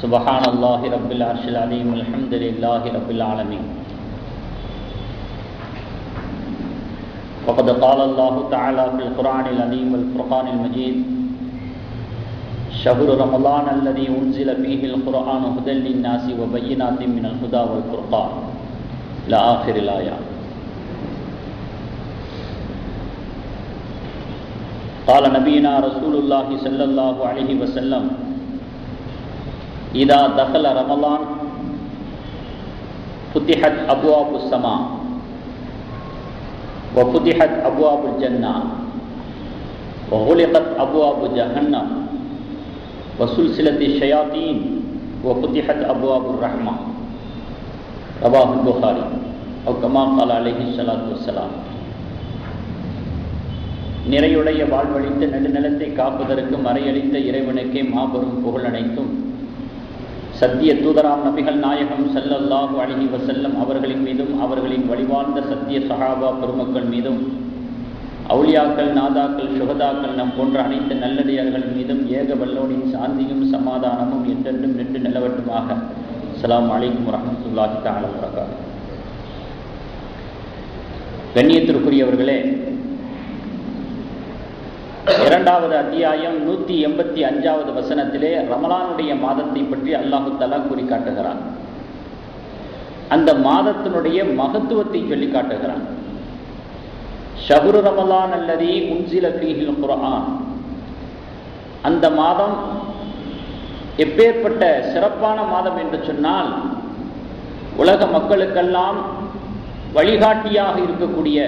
سبحان الله رب العرش العظيم الحمد لله رب العالمين. وقد قال الله تعالى في القرآن العظيم والفرقان المجيد: شهر رمضان الذي أنزل فيه القرآن هدى للناس وبينات من الهدى والفرقان إلى آخر الآية. قال نبينا رسول الله صلى الله عليه وسلم: إذا دخل رمضان فتحت أبواب السماء وفتحت أبواب الجنة وغلقت أبواب جهنم وسلسلة الشياطين وفتحت أبواب الرحمة. رواه البخاري أو كما قال عليه الصلاة والسلام. நிறையுடைய வாழ்வழித்த நெடுநிலத்தை காப்பதற்கு மறையளித்த இறைவனுக்கே மாபெரும் புகழ் அனைத்தும், சத்திய தூதராம் நபிகள் நாயகம் ஸல்லல்லாஹு அலைஹி வஸல்லம் அவர்களின் மீதும் அவர்களின் வழிவாழ்ந்த சத்திய சஹாபா பெருமக்கள் மீதும் அவுலியாக்கள், நாதாக்கள், சுகதாக்கள் நம் போன்ற அனைத்து நல்லடியார்கள் மீதும் ஏக வல்லோனின் சாந்தியும் சமாதானமும் என்றென்றும் நின்று நிலவட்டுமாக. அஸ்ஸலாமு அலைக்கும் வரஹ்மத்துல்லாஹி தஆலா வபரகாத்துஹு. கண்ணியத்திற்குரியவர்களே, இரண்டாவது அத்தியாயம் 185வது வசனத்திலே ரமலானுடைய மாதத்தை பற்றி அல்லாஹு தஆலா கூறி காட்டுகிறான். அந்த மாதத்தினுடைய மகத்துவத்தை சொல்லி காட்டுகிறான். ஷஹ்ரு ரமலான் அல்லதி உன்சில ஃபீஹில் குர்ஆன். அந்த மாதம் எப்பேற்பட்ட சிறப்பான மாதம் என்று சொன்னால், உலக மக்களுக்கெல்லாம் வழிகாட்டியாக இருக்கக்கூடிய,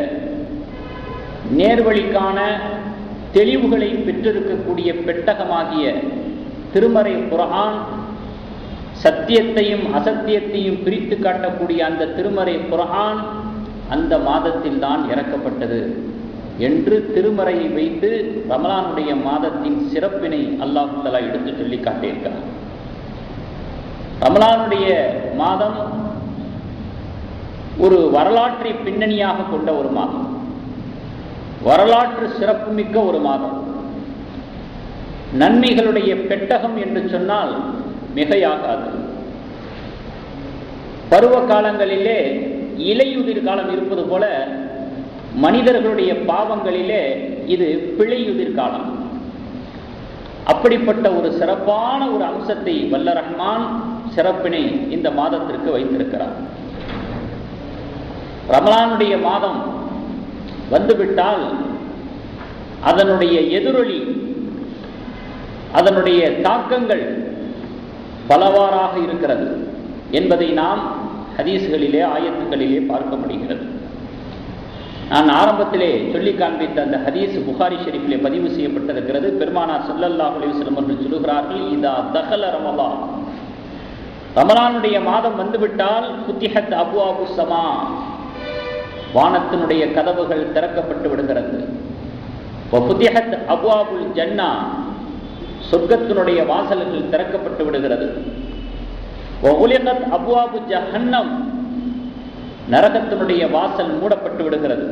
நேர்வழிக்கான தெளிவுகளை பெற்றிருக்கக்கூடிய பெட்டகமாகிய திருமறை குர்ஆன், சத்தியத்தையும் அசத்தியத்தையும் பிரித்து காட்டக்கூடிய அந்த திருமறை குர்ஆன் அந்த மாதத்தில் தான் இறக்கப்பட்டது என்று திருமறையை வைத்து ரமலானுடைய மாதத்தின் சிறப்பினை அல்லாஹ் தஆலா எடுத்து சொல்லி காட்டியிருக்கிறார். ரமலானுடைய மாதம் ஒரு வரலாற்றை பின்னணியாக கொண்ட ஒரு மாதம், வரலாற்று சிறப்புமிக்க ஒரு மாதம், நன்மைகளுடைய பெட்டகம் என்று சொன்னால் மிகையாகாது. பருவ காலங்களிலே இலையுதிர் காலம் இருப்பது போல மனிதர்களுடைய பாவங்களிலே இது பிழையுதிர் காலம். அப்படிப்பட்ட ஒரு சிறப்பான ஒரு அம்சத்தை வல்ல ரஹ்மான் சிறப்பினை இந்த மாதத்திற்கு வைத்திருக்கிறார். ரமலானுடைய மாதம் வந்துவிட்டால் அதனுடைய எதிரொலி, அதனுடைய தாக்கங்கள் பலவாறாக இருக்கிறது என்பதை நாம் ஹதீஸ்களிலே, ஆயத்துக்களிலே பார்க்க முடிகிறது. நான் ஆரம்பத்திலே சொல்லி காண்பித்த அந்த ஹதீஸ் புகாரி ஷெரீஃபிலே பதிவு செய்யப்பட்டிருக்கிறது. பெருமானார் ஸல்லல்லாஹு அலைஹி வஸல்லம் அவர்கள் சொல்லுகிறார்கள்: இதா தகல ரமலான், ரமலானுடைய மாதம் வந்துவிட்டால் ஃபுத்திஹத் அப்வாபு ஸமா, வானத்தினுடைய கதவுகள் திறக்கப்பட்டு விடுகிறது. வஃபுத்திஹத் அப்வாபுல் ஜன்னா, சொர்க்கத்தினுடைய வாசல்கள் திறக்கப்பட்டு விடுகிறது. வகுலிகத் அப்வாபு ஜஹன்னம், நரகத்தினுடைய வாசல் மூடப்பட்டு விடுகிறது.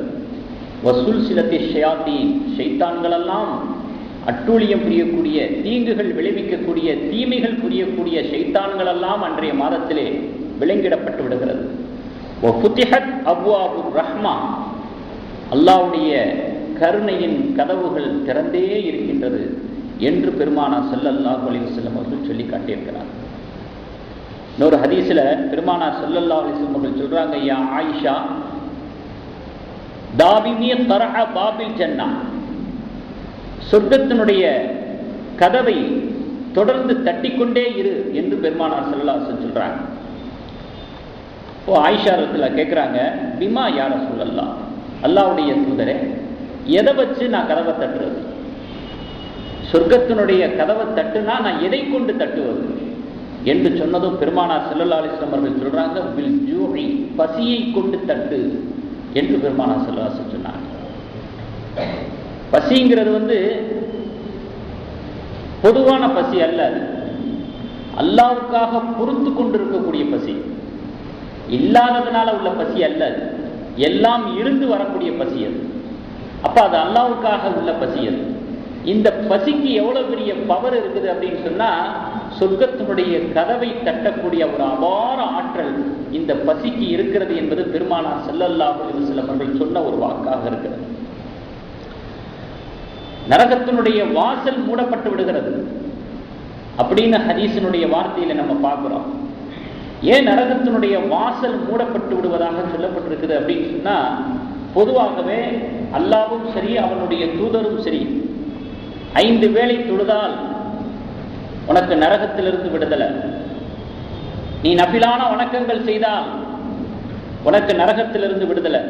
வசுல்சிலத்தி ஷயாத்தீன், ஷைத்தான்களெல்லாம் அட்டூழியம் புரியக்கூடிய, தீங்குகள் விளைவிக்கக்கூடிய, தீமைகள் புரியக்கூடிய ஷைத்தான்களெல்லாம் அன்றைய மாதத்திலே விலங்கிடப்பட்டு விடுகிறது. வஃபுத்திஹத் அப்வாபு ரஹ்மா, அல்லாஹ்வுடைய கருணையின் கதவுகள் திறந்தே இருக்கின்றது என்று பெருமானார் ஸல்லல்லாஹு அலைஹி வஸல்லம் அவர்கள் சொல்லி காட்டியிருக்கிறார். இன்னொரு ஹதீஸ்ல பெருமானார் ஸல்லல்லாஹு அலைஹி வஸல்லம் அவர்கள் சொல்றாங்க: யா ஆயிஷா, தாபிமி தரஹ பாபில் ஜன்னா, சொர்க்கத்தினுடைய கதவை தொடர்ந்து தட்டிக்கொண்டே இரு என்று பெருமானார் ஸல்லல்லாஹு அலைஹி வஸல்லம் சொல்றாங்க. ஆயிஷா ரலியல்லாஹு கேட்குறாங்க: பிமா யா ரசூலல்லாஹ், அல்லாஹ்வுடைய தூதரே, எதை வச்சு நான் கதவை தட்டுறது? சொர்க்கத்தினுடைய கதவை தட்டுனா நான் எதை கொண்டு தட்டுவது என்று சொன்னதும் பெருமானார் ஸல்லல்லாஹு அலைஹி வஸல்லம் அவர்கள் சொல்றாங்க: பில் ஜூஇ, பசியை கொண்டு தட்டு என்று பெருமானார் ஸல்லல்லாஹு அலைஹி வஸல்லம் சொன்னாங்க. பசிங்கிறது பொதுவான பசி அல்ல, அல்லாஹ்வுக்காக பொறுத்து கொண்டிருக்கக்கூடிய பசி, இல்லாததுனால உள்ள பசி அல்ல, எல்லாம் இருந்து வரக்கூடிய பசி அது. அப்ப அது அல்லாஹ்வுக்காக உள்ள பசி அது. இந்த பசிக்கு எவ்வளவு பெரிய பவர் இருக்குது அப்படின்னு சொன்னா, சொர்க்கத்தினுடைய கதவை தட்டக்கூடிய ஒரு அபார ஆற்றல் இந்த பசிக்கு இருக்கிறது என்பது பெருமானார் ஸல்லல்லாஹு அலைஹி வஸல்லம் அவர்கள் சொன்ன ஒரு வாக்காக இருக்கிறது. நரகத்தினுடைய வாசல் மூடப்பட்டு விடுகிறது அப்படின்னு ஹதீஸினுடைய வார்த்தையில நம்ம பார்க்கிறோம். ஏன் நரகத்தினுடைய வாசல் மூடப்பட்டு விடுவதாக சொல்லப்பட்டிருக்குது அப்படின்னு சொன்னா, பொதுவாகவே அல்லாஹ்வும் சரி அவனுடைய தூதரும் சரி 5 வேளை தொழுதால் உனக்கு நரகத்திலிருந்து விடுதலை, நீ நஃபிலான வணக்கங்கள் செய்தால் உனக்கு நரகத்திலிருந்து விடுதலை,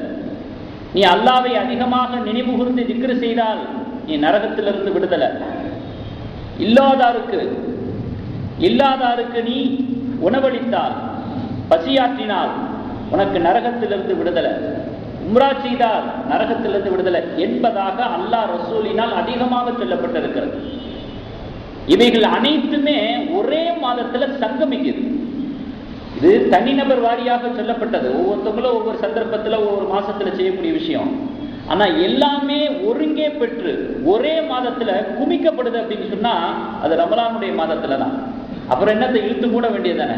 நீ அல்லாஹ்வை அதிகமாக நினைவுகூர்ந்து திக்ர் செய்தால் நீ நரகத்திலிருந்து விடுதலை, இல்லாதாருக்கு நீ உணவளித்தால் பசியாற்றினால் உனக்கு நரகத்திலிருந்து விடுதலை, உம்ரா செய்தால் நரகத்திலிருந்து விடுதலை என்பதாக அல்லாஹ் ரசூலினால் அதிகமாக சொல்லப்பட்டிருக்கிறது. இவைகள் அனைத்துமே ஒரே மாதத்துல சங்கமிக்குது. இது தனிநபர் வாரியாக சொல்லப்பட்டது, ஒவ்வொருத்தவங்களும் ஒவ்வொரு சந்தர்ப்பத்துல ஒவ்வொரு மாசத்துல செய்யக்கூடிய விஷயம். ஆனா எல்லாமே ஒருங்கே பெற்று ஒரே மாதத்துல குமிக்கப்படுது அப்படின்னு சொன்னா அது ரமலானுடைய மாதத்துல தான். அப்புறம் என்னத்தை இழுத்து மூட வேண்டியதானே?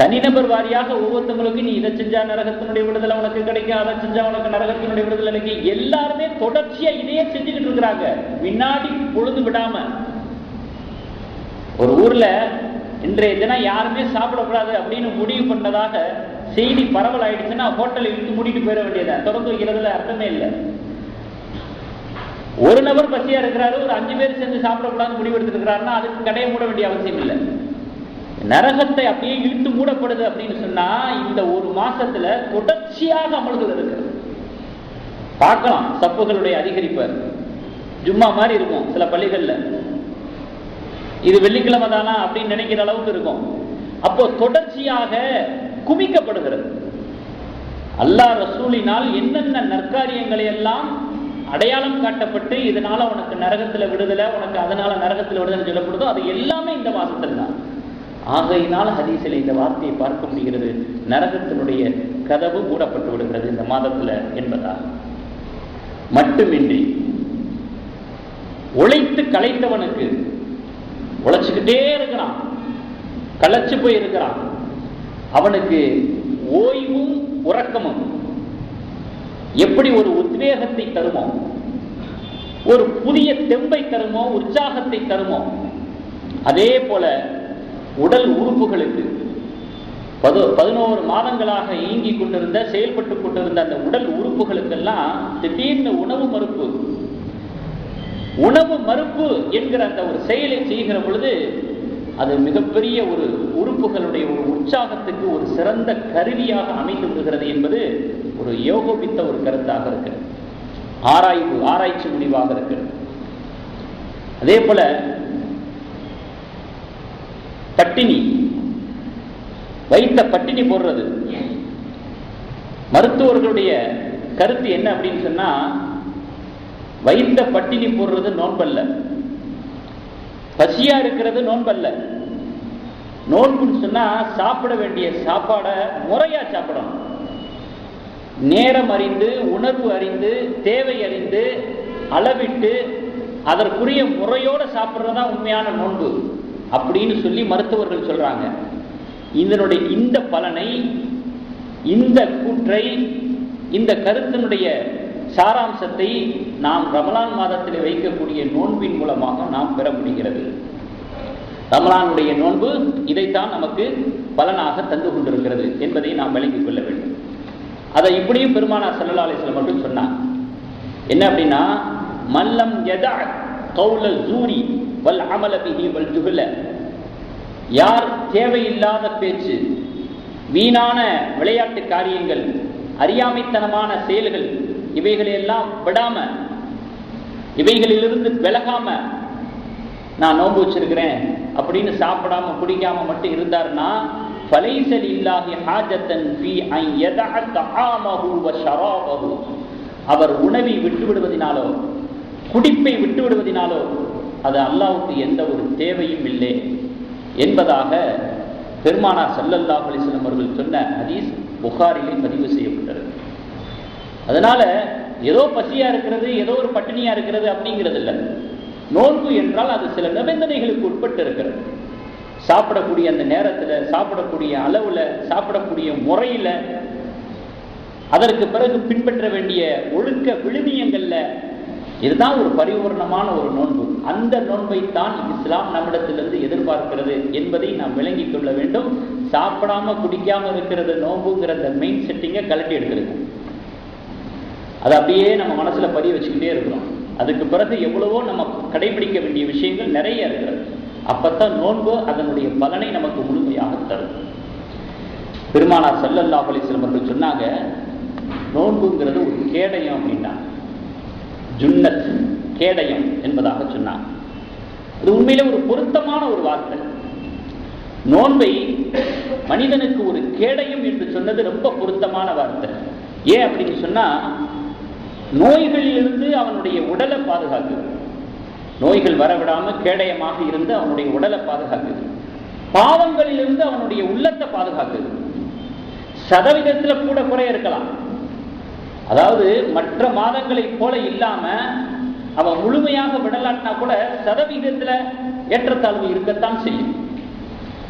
தனிநபர் வாரியாக ஒவ்வொருத்தவங்களுக்கு நீ இதை செஞ்சா நரகத்தினுடைய விடுதலை உனக்கு கிடைக்கும், அதை செஞ்சா உனக்கு நரகத்தினுடைய விடுதலை கிடைக்கும். எல்லாருமே தொடர்ச்சியா இதையே செஞ்சுக்கிட்டு இருக்கிறாங்க, வினாடி பொழுது விடாம. ஒரு ஊர்ல இன்றைய தினம் யாருமே சாப்பிடக்கூடாது அப்படின்னு முடிவு பண்ணதாக செய்தி பரவல் ஆயிடுச்சுன்னா ஹோட்டல் இழுத்து மூடிட்டு போயிட வேண்டியதான். தொடர்ந்து வைக்கிறதுல அர்த்தமே இல்லை. ஒரு நபர் பசியா இருக்கிறாரு, ஒரு 5 பேர் சேர்ந்து சாப்பிடக்கூடாது முடிவு எடுத்துட்டு இருக்கிறாருன்னா அதுக்கு கடையை மூட வேண்டிய அவசியம் இல்லை. நரகத்தை அப்படியே இழுத்து மூடப்படுது அப்படின்னு சொன்னா இந்த ஒரு மாசத்துல தொடர்ச்சியாக அமல்கள் இருக்கிறது. பார்க்கலாம் சப்புகளுடைய அதிகரிப்பு ஜும்மா மாதிரி இருக்கும் சில பள்ளிகள்ல, இது வெள்ளிக்கிழமை தானா அப்படின்னு நினைக்கிற அளவுக்கு இருக்கும். அப்போ தொடர்ச்சியாக குமிக்கப்படுகிறது. அல்லாஹ் ரசூலினால் என்னென்ன நற்காரியங்களை எல்லாம் அடையாளம் காட்டப்பட்டு இதனால உனக்கு நரகத்துல விடுதலை, உனக்கு அதனால நரகத்துல விடுதலை சொல்லப்படுதோ அது எல்லாமே இந்த மாசத்துல தான். ஆகையினால் ஹதீஸில் இந்த வார்த்தையை பார்க்க முடிகிறது, நரகத்தினுடைய கதவு மூடப்பட்டு விடுகிறது இந்த மாதத்துல என்பதா மட்டுமின்றி, உழைத்து களைத்தவனுக்கு உழைச்சுக்கிட்டே இருக்கிறான், களைச்சு போய் இருக்கிறான், அவனுக்கு ஓய்வும் உறக்கமும் எப்படி ஒரு உத்வேகத்தை தருமோ, ஒரு புதிய தெம்பை தருமோ, உற்சாகத்தை தருமோ, அதே போல உடல் உறுப்புகளுக்கு 11 மாதங்களாக இயங்கிக் கொண்டிருந்த செயல்பட்டு கொண்டிருந்த அந்த உடல் உறுப்புகளுக்கெல்லாம் திடீர்னு உணவு மறுப்பு என்கிற அந்த ஒரு செயலை செய்கிற பொழுது அது மிகப்பெரிய ஒரு உறுப்புகளுடைய ஒரு உற்சாகத்துக்கு ஒரு சிறந்த கருவியாக அமைந்து விடுகிறது என்பது ஒரு யோகோபித்த ஒரு கருத்தாக இருக்கிறது, ஆராய்ச்சி முடிவாக இருக்கிறது. அதே போல பட்டினி, வைத்த பட்டினி போடுறது, மருத்துவர்களுடைய கருத்து என்ன அப்படின்னு சொன்னா, வைத்த பட்டினி போடுறது நோன்பல்ல, பசியா இருக்கிறது நோன்பல்ல. நோன்புன்னு சொன்னா சாப்பிட வேண்டிய சாப்பாடை முறையா சாப்பிடணும், நேரம் அறிந்து, உணர்வு அறிந்து, தேவை அறிந்து, அளவிட்டு அதற்குரிய முறையோட சாப்பிட்றதா உண்மையான நோன்பு அப்படின்னு சொல்லி மருத்துவர்கள் சொல்றாங்க. இதனுடைய இந்த பலனை, இந்த கூற்றை, இந்த கருத்தினுடைய சாராம்சத்தை நாம் ரமலான் மாதத்தில் வைக்கக்கூடிய நோன்பின் மூலமாக நாம் பெற முடிகிறது. ரமலானுடைய நோன்பு இதைத்தான் நமக்கு பலனாக தந்து கொண்டிருக்கிறது என்பதை நாம் விளங்கிக் கொள்ள வேண்டும். அதை இப்படியும் பெருமானார் ஸல்லல்லாஹு அலைஹி வஸல்லம் மட்டும் சொன்னார். என்ன அப்படின்னா, மல்லம் யதா கௌல ஜூரி வல் அமல பிஹி வல் ஜுஹல, யார் தேவையில்லாத பேச்சு, வீணான விளையாட்டு காரியங்கள், அறியாமைத்தனமான செயல்கள், இவைகளெல்லாம் விடாம, இவைகளிலிருந்து விலகாம நான் நோன்பு வச்சிருக்கிறேன் அப்படின்னு சாப்பிடாம குடிக்காம மட்டும் இருந்தார்னா, ஃபலைஸ லில்லாஹி ஹாஜத்தன் ஃபீ அன் யதஅ தஆமஹு வ ஷராபஹு, அவர் உணவை விட்டு விடுவதினாலோ குடிப்பை விட்டு விடுவதினாலோ அது அல்லாஹ்வுக்கு எந்த ஒரு தேவையும் இல்லை என்பதாக பெருமானார் ஸல்லல்லாஹு அலைஹி வஸல்லம் அவர்கள் சொன்ன ஹதீஸ் புகாரிலே பதிவு செய்யப்பட்டது. அதனால ஏதோ பசியா இருக்கிறது, ஏதோ ஒரு பட்டினியா இருக்கிறது அப்படிங்கிறது இல்லை. நோன்பு என்றால் அது சில நிபந்தனைகளுக்கு உட்பட்டு இருக்கிறது. சாப்பிடக்கூடிய அந்த நேரத்தில், சாப்பிடக்கூடிய அளவுல, சாப்பிடக்கூடிய முறையில, அதற்கு பிறகு பின்பற்ற வேண்டிய ஒழுக்க விழுமியங்கள்ல, இதுதான் ஒரு பரிபூர்ணமான ஒரு நோன்பு. அந்த நோன்பைத்தான் இஸ்லாம் நம்மிடத்திலிருந்து எதிர்பார்க்கிறது என்பதை நாம் விளங்கிக் கொள்ள வேண்டும். சாப்பிடாம குடிக்காம இருக்கிறது நோன்புங்கிற அந்த மெயின் செட்டிங்கை கலட்டி எடுத்துருக்கோம். அதை அப்படியே நம்ம மனசுல பதிய வச்சுக்கிட்டே இருக்கிறோம். அதுக்கு பிறகு எவ்வளவோ நம்ம கடைபிடிக்க வேண்டிய விஷயங்கள் நிறைய இருக்கிறது. அப்பத்தான் நோன்பு அதனுடைய பலனை நமக்கு முழுமையாக தரும். பெருமானார் ஸல்லல்லாஹு அலைஹி வஸல்லம் அவர்கள் சொன்னாங்க, நோன்புங்கிறது ஒரு கேடயம் அப்படின்னா, ஜுன்னத் கேடயம் என்பதாக சொன்னாங்க. இது உண்மையில ஒரு பொருத்தமான ஒரு வார்த்தை. நோன்பை மனிதனுக்கு ஒரு கேடயம் என்று சொன்னது ரொம்ப பொருத்தமான வார்த்தை. ஏன் அப்படின்னு சொன்னா, நோய்களிலிருந்து அவனுடைய உடலை பாதுகாக்குது. நோய்கள் வரவிடாம கேடயமாக இருந்து அவனுடைய உடலை பாதுகாக்குது. பாவங்களிலிருந்து அவனுடைய உள்ளத்தை பாதுகாக்குது. சதவீதத்துல கூட குறைய இருக்கலாம். அதாவது மற்ற மாதங்களை போல இல்லாம அவன் முழுமையாக விடலாட்டினா கூட சதவீதத்துல ஏற்றத்தாழ்வு இருக்கத்தான் செய்யும்.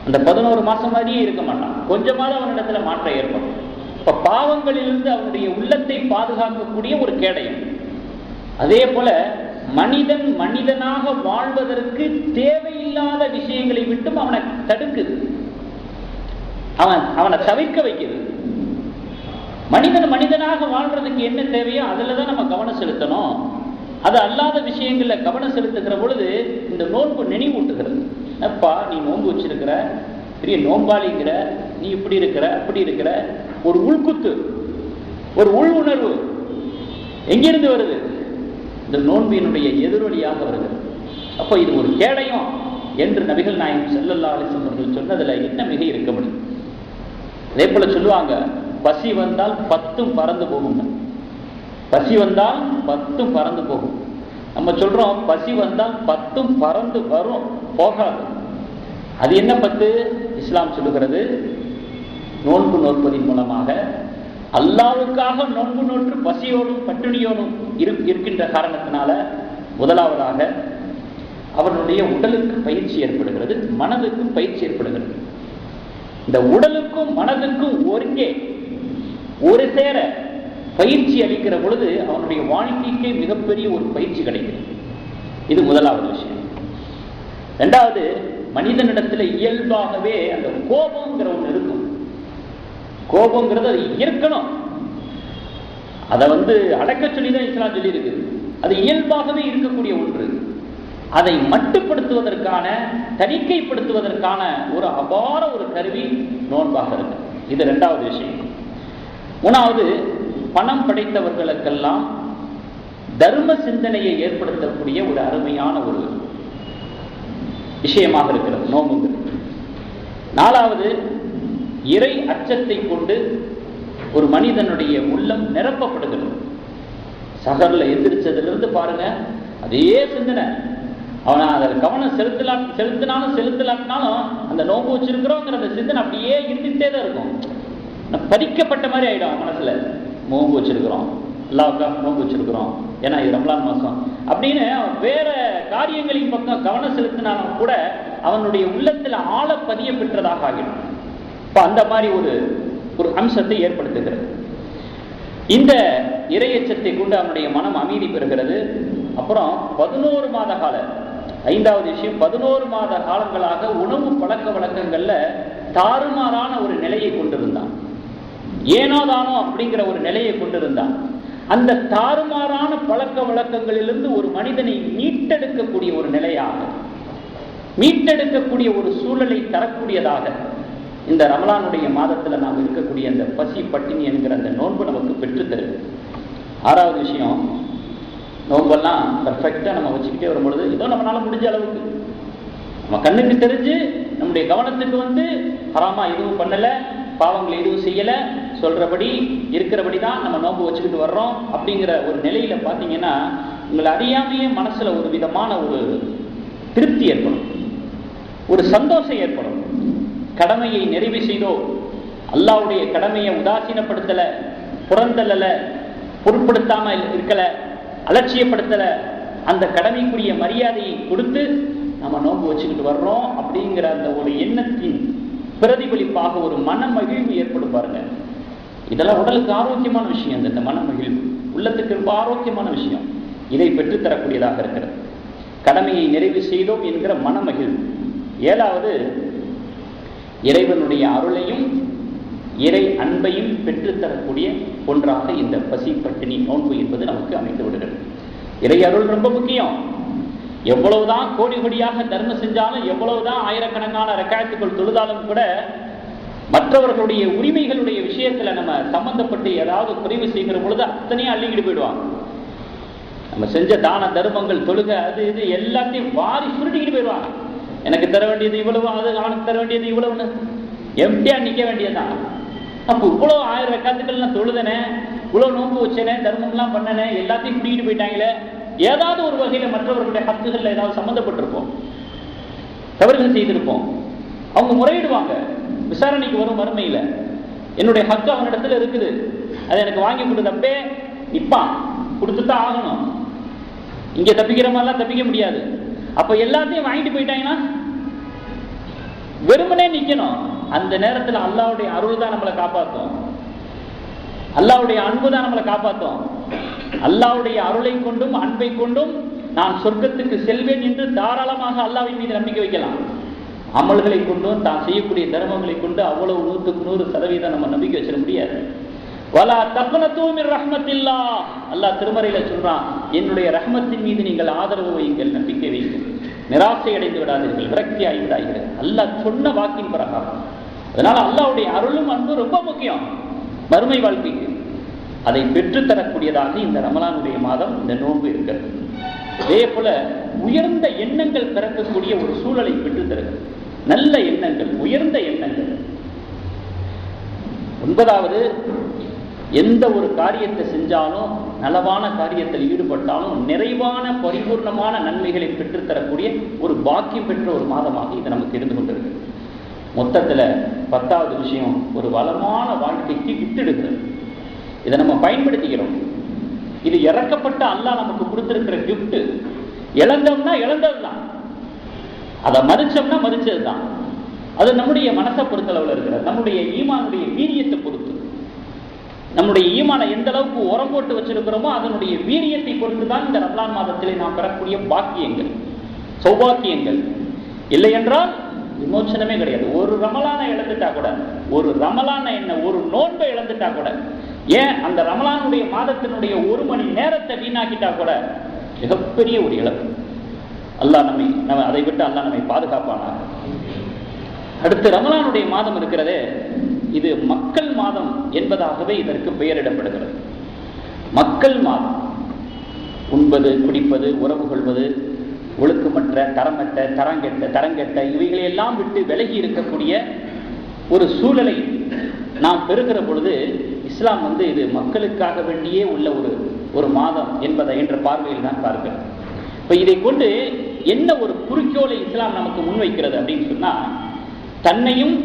அந்த 11 மாசம் மாதிரியே இருக்க மாட்டான். கொஞ்சமாவது அவனிடத்துல மாற்றம் ஏற்படும். இப்ப பாவங்களிலிருந்து அவனுடைய உள்ளத்தை பாதுகாக்கக்கூடிய ஒரு கேடயம். அதே போல மனிதன் மனிதனாக வாழ்வதற்கு தேவையில்லாத விஷயங்களை விட்டும் அவனை தடுக்குது, அவனை தவிர்க்க வைக்குது. மனிதன் மனிதனாக வாழ்றதுக்கு என்ன தேவையோ அதுலதான் நம்ம கவனம் செலுத்தணும். அது அல்லாத விஷயங்கள்ல கவனம் செலுத்துகிற பொழுது இந்த நோன்பு நினைவூட்டுகிறது. அப்பா, நீ நோன்பு வச்சிருக்கிற, பெரிய நோன்பாளிங்கிற, நீ இப்படி இருக்கிற அப்படி இருக்கிற, ஒரு உள்குத்து, ஒரு உள் உணர்வு எங்கிருந்து வருது? இந்த நோன்பினுடைய எதிரொலியாக வருகிறது. அப்போ இது ஒரு கேடயம் என்று நபிகள் நாயகம் ஸல்லல்லாஹு அலைஹி வஸல்லம் அவர்கள் சொன்னதுல என்ன மிக இருக்க முடியும்? அதே போல சொல்லுவாங்க, பசி வந்தால் 10 பறந்து போகும். பசி வந்தால் 10 பறந்து போகும். நம்ம சொல்றோம் பசி வந்தால் 10 பறந்து வரும், போகாது. அது என்ன 10? இஸ்லாம் சொல்லுகிறது, நோன்பு நோற்பதின் மூலமாக அல்லாஹ்வுக்காக நோன்பு நோற்று பசியோடும் பட்டினியோடும் இருக்கின்ற காரணத்தினால முதலாவதாக அவனுடைய உடலுக்கு பயிற்சி ஏற்படுகிறது, மனதுக்கும் பயிற்சி ஏற்படுகிறது. இந்த உடலுக்கும் மனதுக்கும் ஒருங்கே ஒரு சேர பயிற்சி அளிக்கிற பொழுது அவனுடைய வாழ்க்கைக்கு மிகப்பெரிய ஒரு பயிற்சி கிடைக்கிறது. இது முதலாவது விஷயம். இரண்டாவது, மனிதனிடத்துல இயல்பாகவே அந்த கோபம்ங்கிற ஒன்று இருக்கும். கோபங்கிறது அது இருக்கணும். அதை அடக்க சொல்லிதான் இஸ்லாம் சொல்லி இருக்கு. அது இயல்பாகவே இருக்கக்கூடிய ஒன்று. அதை மட்டுப்படுத்துவதற்கான, தணிக்கைப்படுத்துவதற்கான ஒரு அபார ஒரு கருவி நோன்பாக இருக்கு. இது இரண்டாவது விஷயம். மூணாவது, பணம் படைத்தவர்களுக்கெல்லாம் தர்ம சிந்தனையை ஏற்படுத்தக்கூடிய ஒரு அருமையான ஒரு விஷயமாக இருக்கிறது நோன்புங்கிறது. நாலாவது, இறை அச்சத்தை கொண்டு ஒரு மனிதனுடைய உள்ளம் நிரப்பப்படுகிறது. சகர்ல எந்திரிச்சதிலிருந்து பாருங்க, அதே சிந்தனை. அவனை அதில் கவனம் செலுத்தலாட்டினாலும் அந்த நோன்பு வச்சிருக்கிறோங்கிற அந்த சிந்தனை அப்படியே இருந்துகிட்டே தான் இருக்கும். பறிக்கப்பட்ட மாதிரி ஆயிடும் மனசுல. நோன்பு வச்சிருக்கிறோம், அல்லாஹ்வுக்காக நோன்பு வச்சிருக்கிறோம், ஏன்னா இது ரமலான் மாசம் அப்படின்னு வேற காரியங்களின் பக்கம் கவனம் செலுத்தினாலும் கூட அவனுடைய உள்ளத்துல ஆழ பதிய பெற்றதாக ஆகிடும். இப்ப அந்த மாதிரி ஒரு அம்சத்தை ஏற்படுத்துகிறது. இந்த இறையச்சத்தை கொண்டு அவனுடைய மனம் அமைதி பெறுகிறது. அப்புறம் 11 மாத கால, ஐந்தாவது விஷயம், 11 மாத காலங்களாக உணவு பழக்க வழக்கங்கள்ல தாறுமாறான ஒரு நிலையை கொண்டிருந்தான். ஏனோதானோ அப்படிங்கிற ஒரு நிலையை கொண்டிருந்தான். அந்த தாறுமாறான பழக்க வழக்கங்களிலிருந்து ஒரு மனிதனை மீட்டெடுக்கக்கூடிய ஒரு நிலையாக, மீட்டெடுக்கக்கூடிய ஒரு சூழலை தரக்கூடியதாக இந்த ரமலானுடைய மாதத்துல நாம் இருக்கக்கூடிய அந்த பசி பட்டினி என்கிற அந்த நோன்பு நமக்கு பெற்றுத்தருது. ஆறாவது விஷயம், நோன்பெல்லாம் பர்ஃபெக்டா நம்ம வச்சுக்கிட்டே வரும்பொழுது ஏதோ நம்மளால முடிஞ்ச அளவுக்கு நம்ம கண்ணுக்கு தெரிஞ்சு நம்முடைய கவனத்துக்கு ஹராமா எதுவும் பண்ணல, பாவங்கள் எதுவும் செய்யல, சொல்றபடி இருக்கிறபடி தான் நம்ம நோன்பு வச்சுக்கிட்டு வர்றோம் அப்படிங்கிற ஒரு நிலையில பாத்தீங்கன்னா உங்களை அறியாமையே மனசுல ஒரு விதமான ஒரு திருப்தி ஏற்படும், ஒரு சந்தோஷம் ஏற்படும். கடமையை நிறைவு செய்தோ, அல்லாஹ்வுடைய கடமையை உதாசீனப்படுத்தல, புறந்தள்ளல, பொருட்படுத்தாம இருக்கல, அலட்சியப்படுத்தல, அந்த கடமைக்குரிய மரியாதையை கொடுத்து நம்ம நோன்பு வச்சுக்கிட்டு வர்றோம் அப்படிங்கிற அந்த ஒரு எண்ணத்தின் பிரதிபலிப்பாக ஒரு மன மகிழ்வு ஏற்படும் பாருங்க. இதெல்லாம் உடலுக்கு ஆரோக்கியமான விஷயம். இந்த மன மகிழ்வு உள்ளத்துக்கு ரொம்ப ஆரோக்கியமான விஷயம். இதை பெற்றுத்தரக்கூடியதாக இருக்கிறது. கடமையை நிறைவு செய்தோம் என்கிற மன மகிழ்வு. 7வது, இறைவனுடைய அருளையும் இறை அன்பையும் பெற்றுத்தரக்கூடிய ஒன்றாக இந்த பசி பட்டினி நோன்பு என்பது நமக்கு அமைந்து விடுகிறது. இறை அருள் ரொம்ப முக்கியம். எவ்வளவுதான் கோடி கோடியாக தர்மம் செஞ்சாலும், எவ்வளவுதான் ஆயிரக்கணக்கான ரக்காயத்துக்குள் தொழுதாலும் கூட மற்றவர்களுடைய உரிமைகளுடைய விஷயத்துல நம்ம சம்பந்தப்பட்டு ஏதாவது குறைவு செய்கிற பொழுது அத்தனையும் அள்ளிக்கிட்டு போயிடுவாங்க. நம்ம செஞ்ச தான தர்மங்கள், தொழுகை, அது இது எல்லாத்தையும் வாரி சுருட்டிக்கிட்டு போயிடுவாங்க. எனக்கு தர வேண்டியது இவ்வளவு, அது அவனுக்கு தர வேண்டியது இவ்வளவுன்னு எம்டியா நிக்க வேண்டியதுதான். அப்போ இவ்வளவு 1000 ரக்காத்துக்கள் நான் தொழுதனே, இவ்வளவு நோன்பு வச்சேனே, தர்மம்லாம் பண்ணனே, எல்லாத்தையும் குடிக்கிட்டு போயிட்டாங்களே. ஏதாவது ஒரு வகையில மற்றவர்களுடைய ஹக்குகள்ல ஏதாவது சம்பந்தப்பட்டிருப்போம், தவறுகள் செய்திருப்போம். அவங்க முறையிடுவாங்க. விசாரணைக்கு வரும் மறுமையில என்னுடைய ஹக்கு அவனிடத்துல இருக்குது, அதை எனக்கு வாங்கி கொடுத்தப்பே நிப்பான், கொடுத்துதான் ஆகணும். இங்க தப்பிக்கிற மாதிரிலாம் தப்பிக்க முடியாது. அப்ப எல்லாத்தையும் வாங்கிட்டு போயிட்டாங்கன்னா வெறுமனே நிக்கணும். அந்த நேரத்தில் அல்லாஹ்வுடைய அருள் தான் நம்மளை காப்பாற்றும், அல்லாஹ்வுடைய அன்பு தான் நம்மளை காப்பாற்றும். அல்லாஹ்வுடைய அருளை கொண்டும் அன்பை கொண்டும் நான் சொர்க்கத்துக்கு செல்வேன் என்று தாராளமாக அல்லாஹ்வின் மீது நம்பிக்கை வைக்கலாம். அமல்களை கொண்டும் தான் செய்யக்கூடிய தர்மங்களை கொண்டு அவ்வளவு 100% நம்ம நம்பிக்கை வச்சிட முடியாது. வலா தக்னது மின் ரஹ்மத்தில்லாஹ், அல்லாஹ் திருமறையில சொல்றான், என்னுடைய ரஹ்மத்தின் மீது நீங்கள் ஆதரவு வையுங்கள், நம்பிக்கை வையுங்கள், நிராசை அடைந்து விடாதீர்கள், விரக்தி ஆகி விடாதீர்கள். அல்லாஹ் சொன்ன வாக்கின் பிரகாரம். அதனால அல்லாஹ்வுடைய அருளும் அன்பும் ரொம்ப முக்கியம் மறுமை வாழ்க்கைக்கு. அதை பெற்றுத்தரக்கூடியதாக இந்த ரமலானுடைய மாதம், இந்த நோன்பு இருக்கிறது. அதே போல உயர்ந்த எண்ணங்கள் பிறக்கக்கூடிய ஒரு சூழலை பெற்றுத்தருகிறது. நல்ல எண்ணங்கள், உயர்ந்த எண்ணங்கள். 9வது, எந்த ஒரு காரியத்தை செஞ்சாலும், நலவான காரியத்தில் ஈடுபட்டாலும் நிறைவான பரிபூர்ணமான நன்மைகளை பெற்றுத்தரக்கூடிய ஒரு பாக்கியம் பெற்ற ஒரு மாதமாக இது நமக்கு இருந்து கொண்டிருக்கு. மொத்தத்தில் 10வது விஷயம், ஒரு வளமான வாழ்க்கைக்கு வித்திடுகிறது. இதை நம்ம பயன்படுத்திக்கிறோம். இது இறக்கப்பட்ட அல்லாஹ் நமக்கு கொடுத்திருக்கிற கிஃப்ட். இழந்தோம்னா இழந்ததுதான், அதை மதிச்சோம்னா மதிச்சதுதான். அது நம்முடைய மனசை பொறுத்தளவில் இருக்கிறது, நம்முடைய ஈமானுடைய வீரியத்தை பொறுத்து. நம்முடைய ஈமானை எந்த அளவுக்கு உரம் போட்டு வச்சிருக்கிறோமோ அதனுடைய வீரியத்தை பொறுத்து தான் இந்த ரமலான் மாதத்திலே நாம் பெறக்கூடிய பாக்கியங்கள், சௌபாக்கியங்கள். இல்லை என்றால் விமோச்சனமே கிடையாது. ஒரு ரமலானை இழந்துட்டா கூட, ஒரு ரமலான என்ன, ஒரு நோன்பை இழந்துட்டா கூட, ஏன் அந்த ரமலானுடைய மாதத்தினுடைய 1 மணி நேரத்தை வீணாக்கிட்டா கூட மிகப்பெரிய ஒரு இழப்பு. அல்லாஹ் நம்ம அதை விட்டு அல்லாஹ் நம்மை பாதுகாப்பானாக. அடுத்து ரமலானுடைய மாதம் இருக்கிறதே, இது மக்கள் மாதம் என்பதாகவே இதற்கு பெயரிடப்படுகிறது. மக்கள் மாதம். உண்பது, குடிப்பது, உறவு கொள்வது, ஒழுக்கமற்ற, தரமற்ற, தரங்கெட்ட இவைகளையெல்லாம் விட்டு விலகி இருக்கக்கூடிய ஒரு சூழலை நாம் பெறுகிற பொழுது இஸ்லாம் இது மக்களுக்காக வேண்டியே உள்ள ஒரு மாதம் என்பதை என்ற பார்வையில் தான் பார்க்கிறோம். இப்ப இதை கொண்டு என்ன ஒரு குறிக்கோளை இஸ்லாம் நமக்கு முன்வைக்கிறது அப்படின்னு சொன்னா, தன்னையும்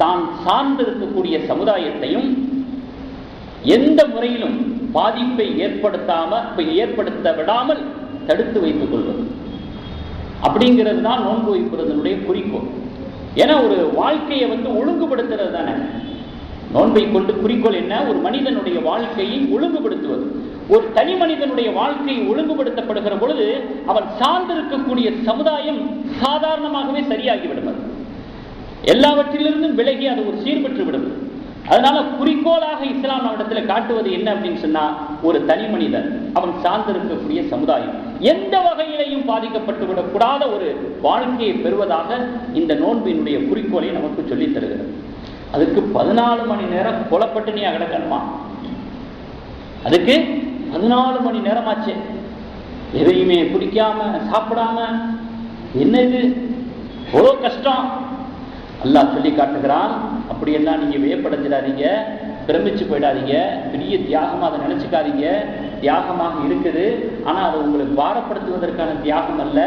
தான் சார்ந்திருக்கக்கூடிய சமுதாயத்தையும் எந்த முறையிலும் பாதிப்பை ஏற்படுத்த விடாமல் தடுத்து வைத்துக் கொள்வது அப்படிங்கிறது தான் நோன்பு வைப்பதனுடைய குறிக்கோள். ஏன்னா ஒரு வாழ்க்கையை ஒழுங்குபடுத்துறது தானே நோன்பை கொண்டு குறிக்கோள். என்ன? ஒரு மனிதனுடைய வாழ்க்கையை ஒழுங்குபடுத்துவது. ஒரு தனி மனிதனுடைய வாழ்க்கை ஒழுங்குபடுத்தப்படுகிற பொழுது அவன் சார்ந்திருக்கக்கூடிய சமுதாயம் சாதாரணமாகவே சரியாகிவிடும். எல்லாவற்றிலிருந்தும் விலகி அது ஒரு சீர்பெற்று விடும். அதனால குறிக்கோளாக இஸ்லாம் நம்மிடத்தில் காட்டுவது என்ன அப்படின்னு சொன்னா, ஒரு தனி மனிதன், அவன் சார்ந்திருக்கக்கூடிய சமுதாயம் எந்த வகையிலையும் பாதிக்கப்பட்டு விடக்கூடாத ஒரு வாழ்க்கையை பெறுவதாக இந்த நோன்பினுடைய குறிக்கோளை நமக்கு சொல்லித் தருகிறது. அதுக்கு 14 மணி நேரம் கொலப்பட்டினியா கிடக்கணுமா? அதுக்கு 14 மணி நேரமாச்சு, எதையுமே குடிக்காம சாப்பிடாம. என்ன இது எவ்வளோ கஷ்டம் அல்லாஹ் சொல்லி காட்டுகிறான். அப்படியெல்லாம் நீங்க வியப்படைஞ்சிடாதீங்க, பிரமிச்சு போயிடாதீங்க, பெரிய தியாகமா அதை நினைச்சுக்காதீங்க. தியாகமாக இருக்குது, ஆனா அதை உங்களை பாரப்படுத்துவதற்கான தியாகம் அல்ல,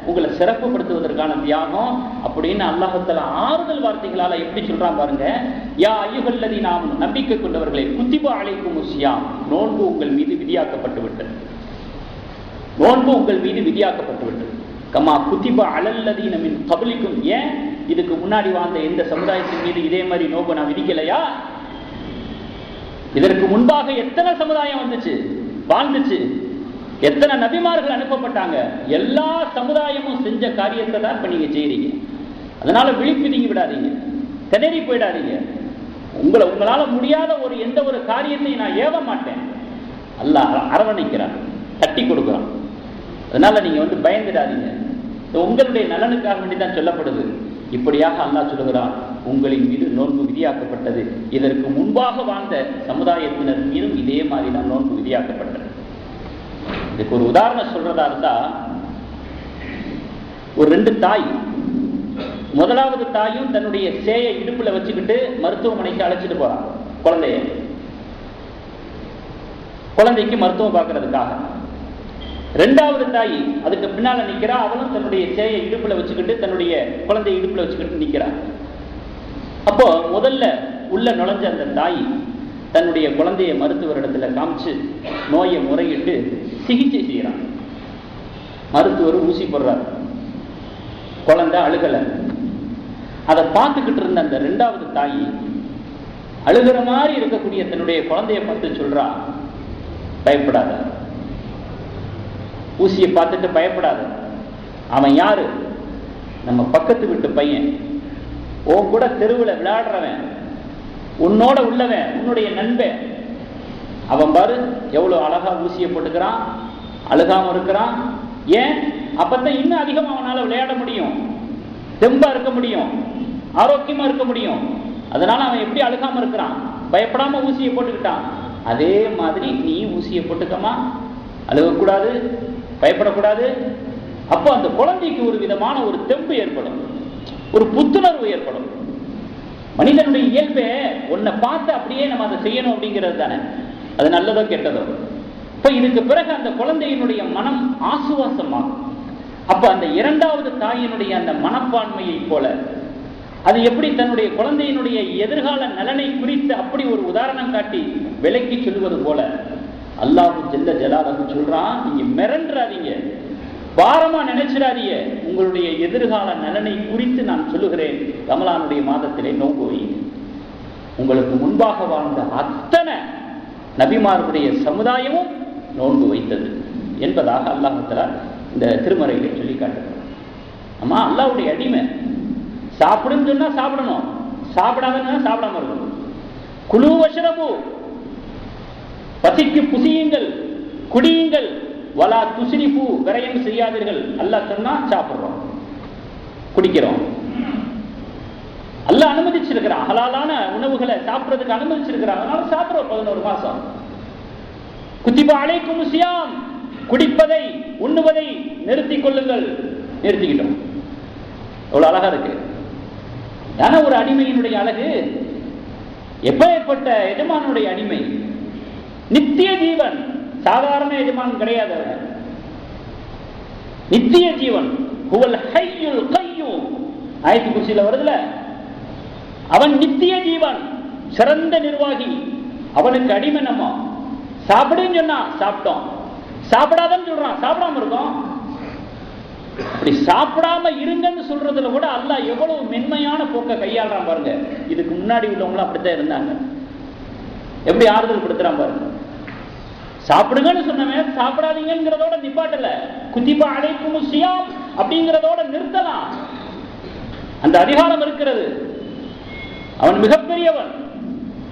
உங்களை சிறப்புப்படுத்துவதற்கான தியாகம் அப்படின்னு அல்லாஹ்வுத்தாலா ஆறுதல் வார்த்தைகளால எப்படி சொல்றான் பாருங்க. யா அய்யுஹல்லதி, நாம் நம்பிக்கை கொண்டவர்களே, குத்திபா அலைக்குமுஸ் ஸியாம், நோன்பு உங்கள் மீது விதியாக்கப்பட்டு விட்டது. நோன்பு உங்கள் மீது விதியாக்கப்பட்டு விட்டது. கமா குதிப அலல்லதீன மின் கப்லிக்கும். ஏன் இதுக்கு முன்னாடி வாழ்ந்த எந்த சமுதாயத்தின் மீது இதே மாதிரி நோன்பு நான் விதிக்கலையா? இதற்கு முன்பாக எத்தனை சமுதாயம் வந்துச்சு, வாழ்ந்துச்சு, எத்தனை நபிமார்கள் அனுப்பப்பட்டாங்க. எல்லா சமுதாயமும் செஞ்ச காரியத்தை தான் இப்ப நீங்க செய்றீங்க. அதனால விழிப்பு நீங்க விடாதீங்க, திணறி போயிடாதீங்க. உங்களால முடியாத எந்த ஒரு காரியத்தையும் நான் ஏவ மாட்டேன். அல்லாஹ் அரவணைக்கிறான், தட்டி கொடுக்குறான். அதனால நீங்க பயந்துடாதீங்க. உங்களுடைய நலனுக்காக வேண்டிதான் சொல்லப்படுது. இப்படியாக அல்லாஹ் சொல்லுகிறான், உங்களின் மீது நோன்பு விதியாக்கப்பட்டது. இதற்கு முன்பாக வாழ்ந்த சமுதாயத்தினர் மீதும் இதே மாதிரி தான் நோன்பு விதியாக்கப்பட்டது. இதுக்கு ஒரு உதாரணம் சொல்றதா இருந்தா, ஒரு 2 தாய், முதலாவது தாயும் தன்னுடைய சேயை இடுப்புல வச்சுக்கிட்டு மருத்துவமனைக்கு அழைச்சிட்டு போறான் குழந்தைக்கு மருத்துவம் பார்க்கறதுக்காக. 2வது தாய் அதுக்கு பின்னால நிக்கிறா. அவளும் தன்னுடைய சேயை இடுப்புல வச்சுக்கிட்டு, தன்னுடைய குழந்தையை இடுப்புல வச்சுக்கிட்டு நிக்கிறா. அப்போ முதல்ல உள்ள நுழைஞ்ச அந்த தாய் தன்னுடைய குழந்தைய மருத்துவரிடத்துல காமிச்சு நோயை முறையிட்டு சிகிச்சை செய்யறான். மருத்துவர் ஊசி போடுறார், குழந்தை அழுகல. அதை பார்த்துக்கிட்டு இருந்த அந்த 2வது தாய் அழுகிற மாதிரி இருக்கக்கூடிய தன்னுடைய குழந்தைய பார்த்து சொல்றா, பயப்படாத, ஊசியை பார்த்துட்டு பயப்படாத. அவன் யாரு? நம்ம பக்கத்து வீட்டு பையன், உன் கூட தெருவில் விளையாடுறவன், உன்னோட உள்ளவன், உன்னுடைய நண்பன். அவன் பாரு எவ்வளவு அழகா ஊசியை போட்டுக்கிறான், அழுகாம இருக்கிறான். ஏன்? அப்பதான் இன்னும் அதிகமா அவனால விளையாட முடியும், தெம்பா இருக்க முடியும், ஆரோக்கியமா இருக்க முடியும். அதனால அவன் எப்படி அழுகாம இருக்கிறான், பயப்படாம ஊசியை போட்டுக்கிட்டான். அதே மாதிரி நீ ஊசியை போட்டுக்கமா, அழுகக்கூடாது, பயப்படக்கூடாது. அப்போ அந்த குழந்தைக்கு ஒரு விதமான ஒரு தெம்பு ஏற்படும், ஒரு புத்துணர்வு ஏற்படும். மனிதனுடைய இயல்பே உன்னை பார்த்து அப்படியே நம்ம அதை செய்யணும் அப்படிங்கிறது தானே, அது நல்லதோ கெட்டதோ. இப்போ இதுக்கு பிறகு அந்த குழந்தையினுடைய மனம் ஆசுவாசமாகும். அப்ப அந்த 2வது தாயினுடைய அந்த மனப்பான்மையை போல, அது எப்படி தன்னுடைய குழந்தையினுடைய எதிர்கால நலனை குறித்து அப்படி ஒரு உதாரணம் காட்டி விளக்கி சொல்வது போல, அல்லாஹ் ஜல்ல ஜலாலுஹு சொல்றான், நீங்க மிரண்டாதீங்க, பாரமா நினைச்சிடாதீங்க, உங்களுடைய எதிர்கால நலனை குறித்து நான் சொல்லுகிறேன். ரமலானுடைய மாதத்திலே நோன்பு வையுங்க. உங்களுக்கு முன்பாக வாழ்ந்த அத்தனை நபிமார்களுடைய சமுதாயமும் நோன்பு வைத்தது என்பதாக அல்லாஹ் தஆலா இந்த திருமறையிலே சொல்லி காட்டுகிறார். ஆமா, அல்லாஹ்வுடைய அடிமை. சாப்பிடுன்னு சொன்னா சாப்பிடணும், சாப்பிடாதுன்னா சாப்பிடாம இருக்கணும். குலு வஷ்ரபு, பசிக்கு புசியுங்கள், குடியுங்கள், வலா துஸ்ரிஃபு, விரயம் செய்யாதீர்கள். அல்லாஹ் சொன்னா சாப்பிடுறோம், குடிக்கிறோம். அல்லாஹ் அனுமதிச்சிருக்கிறான், ஹலாலான உணவுகளை சாப்பிடுறதுக்கு அனுமதிச்சிருக்கிறான். அதனால சாப்பிடுறோம் 11 மாசம். குத்திப அலைக்கும் சியாம், குடிப்பதை உண்ணுவதை நிறுத்திக் கொள்ளுங்கள். நிறுத்திக்கிட்டோம். எவ்வளவு அழகா இருக்கு. ஏன்னா ஒரு அடிமையினுடைய அழகு, எப்பேற்பட்ட எஜமானுடைய அடிமை, நித்திய ஜீவன், சாதாரண எஜமான் கிடையாது, நித்திய ஜீவன். ஹுவல் ஹய்யுல் கய்யூம், ஆயத்து குர்சியில வருதுல, அவன் நித்திய ஜீவன், சிறந்த நிர்வாகி. அவனுக்கு அடிமை நம்ம. சாப்பிடுன்னு சொன்னா சாப்பிட்டோம், சாப்பிடாதன்னு சொல்றான் சாப்பிடாம இருக்கோம். அப்படி சாப்பிடாம இருங்கன்னு சொல்றதுல கூட அல்லாஹ் எவ்வளவு மென்மையான போக்க கையாளுறான் பாருங்க. இதுக்கு முன்னாடி உள்ளவங்களும் அப்படித்தான் இருந்தாங்க. எப்படி ஆறுதல் படுத்துறான் பாருங்க. சாப்பிடுங்கன்னு சொன்னவன் சாப்பிடாதீங்கிறதோட நிப்பாட்டல, குத்திபா அலைக்கும் சியாம் அப்படிங்கிறதோட நிறுத்தலாம். அந்த அதிகாரம் இருக்கிறது, அவன் மிகப்பெரியவன்.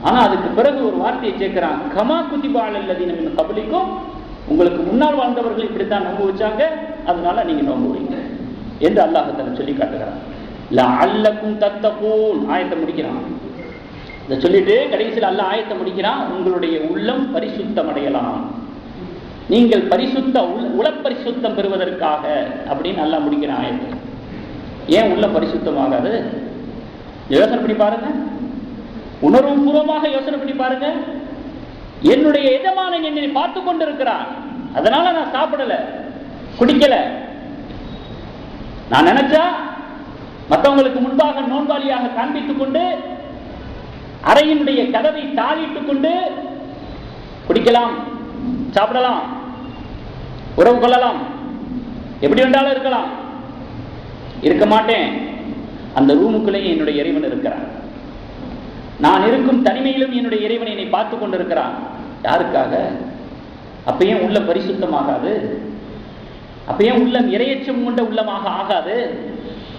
ஆனா அதுக்கு பிறகு ஒரு வார்த்தையை சேர்க்கிறான், கமா குத்திபா அலல்லதீன மின் கப்லிக்கும், உங்களுக்கு முன்னால் வாழ்ந்தவர்கள் இப்படித்தான் நோன்பு வச்சாங்க, அதனால நீங்க நோன்பு வைங்க என்று அல்லாஹ் தஆலா சொல்லி காட்டுகிறான். லஅல்லக்கும் தத்தகூன் ஆயத்தை முடிக்கிறான். இதை சொல்லிட்டு கடைசியில் அல்லாஹ் ஆயத்தை முடிக்கிறான், உங்களுடைய உள்ளம் பரிசுத்தம் அடையலாம், நீங்கள் பரிசுத்த உள பரிசுத்தம் பெறுவதற்காக அப்படின்னு அல்லாஹ் முடிக்கிறான் ஆயத்தை. ஏன் உள்ள பரிசுத்தமாகாது? யோசனை பண்ணி பாருங்க, உணர்வு பூர்வமாக யோசனை பண்ணி பாருங்க. என்னுடைய எஜமானன் என்னை பார்த்து கொண்டு இருக்கிறான், அதனால நான் சாப்பிடல, குடிக்கல. நான் நினைச்சா மற்றவங்களுக்கு முன்பாக நோன்பாளியாக காண்பித்துக் கொண்டு அறையினுடைய கதவை தாளிட்டுக் கொண்டு குடிக்கலாம், சாப்பிடலாம், உறவு கொள்ளலாம், எப்படி வேண்டாலும் இருக்கலாம். இருக்க மாட்டேன். அந்த ரூமுக்குள்ளேயும் என்னுடைய இறைவன் இருக்கிறான். நான் இருக்கும் தனிமையிலும் என்னுடைய இறைவன் என்னை பார்த்து கொண்டிருக்கிறான். யாருக்காக? அப்ப ஏன் உள்ளம் பரிசுத்தமாகாது? அப்ப ஏன் உள்ளம் இரையச்சம் கொண்ட உள்ளமாக ஆகாது?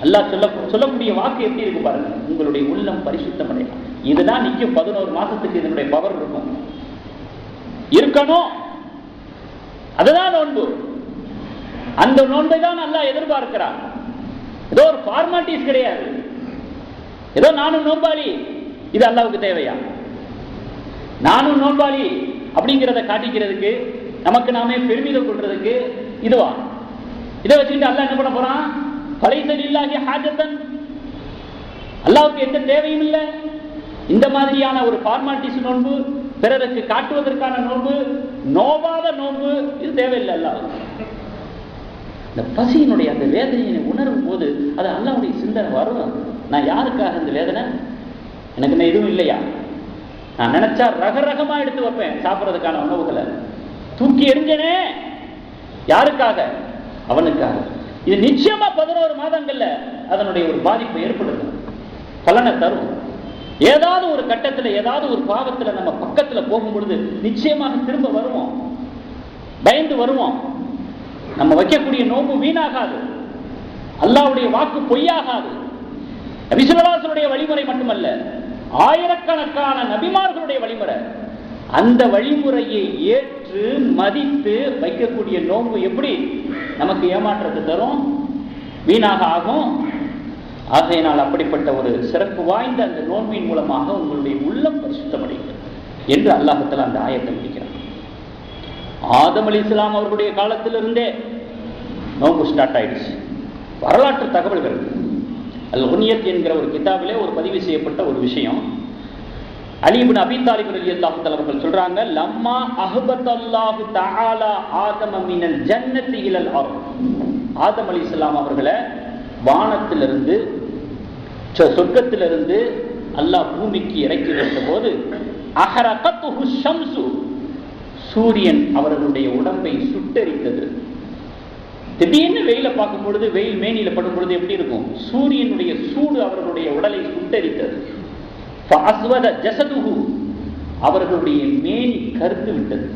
அல்லாஹ் சொல்லக்கூடிய வாக்கு எப்படி இருக்கு பாருங்க. உங்களுடைய உள்ளம் பரிசுத்தம் அடையலாம். இதுதான் நிச்சயம் 11 மாசத்துக்கு இதனுடைய பவர் இருக்கும், இருக்கணும். அதுதான் நோன்பு. அந்த நோன்பை தான் அல்லாஹ் எதிர்பார்க்கிறான். ஏதோ ஒரு ஃபார்மாலிட்டிஸ் கிடையாது. ஏதோ நானும் நோன்பாளி, இது அல்லாஹ்வுக்கு தேவையா? நானும் நோன்பாளி அப்படிங்கிறத காட்டிக்கிறதுக்கு, நமக்கு நாமே பெருமிதம் கொள்றதுக்கு இதுவா? இதை வச்சுக்கிட்டு அல்லாஹ் என்ன பண்ண போறான்? பலைசலில்லாஹி ஹாஜத்தன், அல்லாஹ்வுக்கு எந்த தேவையும் இல்லை. இந்த மாதிரியான ஒரு ஃபார்மாலிட்டிஸ் நோன்பு, பிறருக்கு காட்டுவதற்கான நோன்பு, நோவாத நோன்பு, இது தேவையில்லை அல்லாஹ்வுக்கு. இந்த பசியினுடைய அந்த வேதனையை உணரும் போது அது அல்லாஹ்வுடைய சிந்தனை வரும். நான் யாருக்காக இந்த வேதனை? எனக்கு என்ன எதுவும் இல்லையா? நான் நினைச்சா ரகரகமா எடுத்து வைப்பேன் சாப்பிட்றதுக்கான உணவுகளை, தூக்கி எறிஞ்சனே. யாருக்காக? அவனுக்காக. இது நிச்சயமா 11 மாதங்கள்ல அதனுடைய ஒரு பாதிப்பை ஏற்படுத்தும், பலனை தரும். ஏதாவது ஒரு கட்டத்துல, ஏதாவது ஒரு பாவத்துல நம்ம பக்கத்துல போகும் பொழுது நிச்சயமாக திரும்ப வருவோம், பயந்து வருவோம். நம்ம வைக்கக்கூடிய நோன்பு வீணாகாது, அல்லாஹ்வுடைய வாக்கு பொய்யாகாது. நபி ஸல்லல்லாஹு அலைஹி வஸல்லம் வழிமுறை மட்டுமல்ல, ஆயிரக்கணக்கான நபிமார்களுடைய வழிமுறை. அந்த வழிமுறையை ஏற்று மதித்து வைக்கக்கூடிய நோன்பு எப்படி நமக்கு ஏமாற்றத்தை தரும், வீணாக ஆகும். ஆகையினால் அப்படிப்பட்ட ஒரு சிறப்பு வாய்ந்த அந்த நோன்பின் மூலமாக உங்களுடைய உள்ளம் பரிசுத்தமடைகிறது என்று அல்லாஹ் தஆலா அந்த ஆயத்தை முடிக்கிறார். ஆதம் அலைஹிஸ்ஸலாம் அவர்களுடைய காலத்திலிருந்தே நோன்பு ஸ்டார்ட் ஆயிடுச்சு. வரலாற்று தகவல்கள் அல் குனியத் என்கிற ஒரு கிதாபிலே ஒரு பதிவு செய்யப்பட்ட ஒரு விஷயம். அலி இப்னு அபீ தாலிப் ரலியல்லாஹு தஆலா அவர்கள் சொல்றாங்க, லம்மா அஹ்பத்தல்லாஹு தஆலா ஆதம மினல் ஜன்னதி இலல் அர்த். ஆதம் அலைஹிஸ்ஸலாம் அவர்களை வானத்திலிருந்து, சொர்க்கத்திலிருந்து அல்லாஹ் பூமிக்கு இறக்கி வைத்த போது அஹரகத்துஹு ஷம்சு, சூரியன் அவர்களுடைய உடம்பை சுட்டெரித்தது. திடீர்னு வெயில பார்க்கும் பொழுது, வெயில் மேனியில படும் பொழுது எப்படி இருக்கும்? சூரியனுடைய சூடு அவர்களுடைய உடலை சுட்டெரித்தது. ஃபஅஸ்வத ஜஸதுஹு, அவர்களுடைய மேனி கருத்து விட்டது.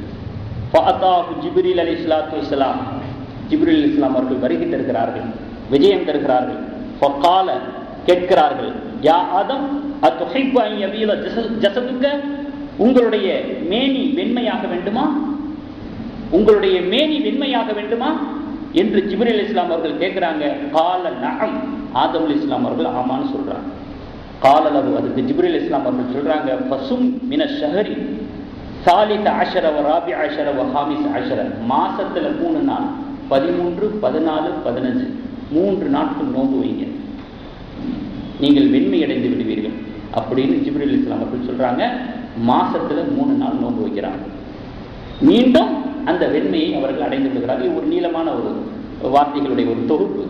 ஃபஅதாஹு ஜிப்ரீல் அலைஹிஸ்ஸலாத்து வஸ்ஸலாம், ஜிப்ரீல் அலைஹிஸ்ஸலாம் அவர்கள் வருகை தருகிறார்கள், விஜயம் தருகிறார்கள். ஃபகால, கேட்கிறார்கள், யா ஆதம் அத்துஹிப்பு அன் யபீல ஜஸதுக, உங்களுடைய மேனி வெண்மையாக வேண்டுமா? உங்களுடைய மேனி வெண்மையாக வேண்டுமா என்று ஜிப்ரீல் அலைஹிஸ்ஸலாம் அவர்கள் கேட்கிறாங்க. கால நஅம், ஆதம் அலைஹிஸ்ஸலாம் அவர்கள் ஆமான்னு சொல்றாங்க. காலலவு, அதுக்கு ஜிப்ரீல் அலைஹிஸ்ஸலாம் அவர்கள் சொல்றாங்க, ஃபசும் மின ஷஹரி சாலித அஷர வ ராபி அஷர வ ஹாமிஸ் அஷர, மாசத்துல 3 நாள், 13, 14, 15, 3 நாட்கள் நோன்பு வைங்க, நீங்கள் வெண்மை அடைந்து விடுவீர்கள் அப்படின்னு ஜிப்ரீல் அலைஹிஸ்ஸலாம் அவர்கள் சொல்றாங்க. மாசத்துல 3 நாள் நோன்பு வைக்கிறாங்க. மீண்டும் அந்த வெண்மையை அவர்கள் அடைந்து விடுகிறார்கள். ஒரு நீளமான ஒரு வார்த்தைகளுடைய ஒரு தொகுப்பு.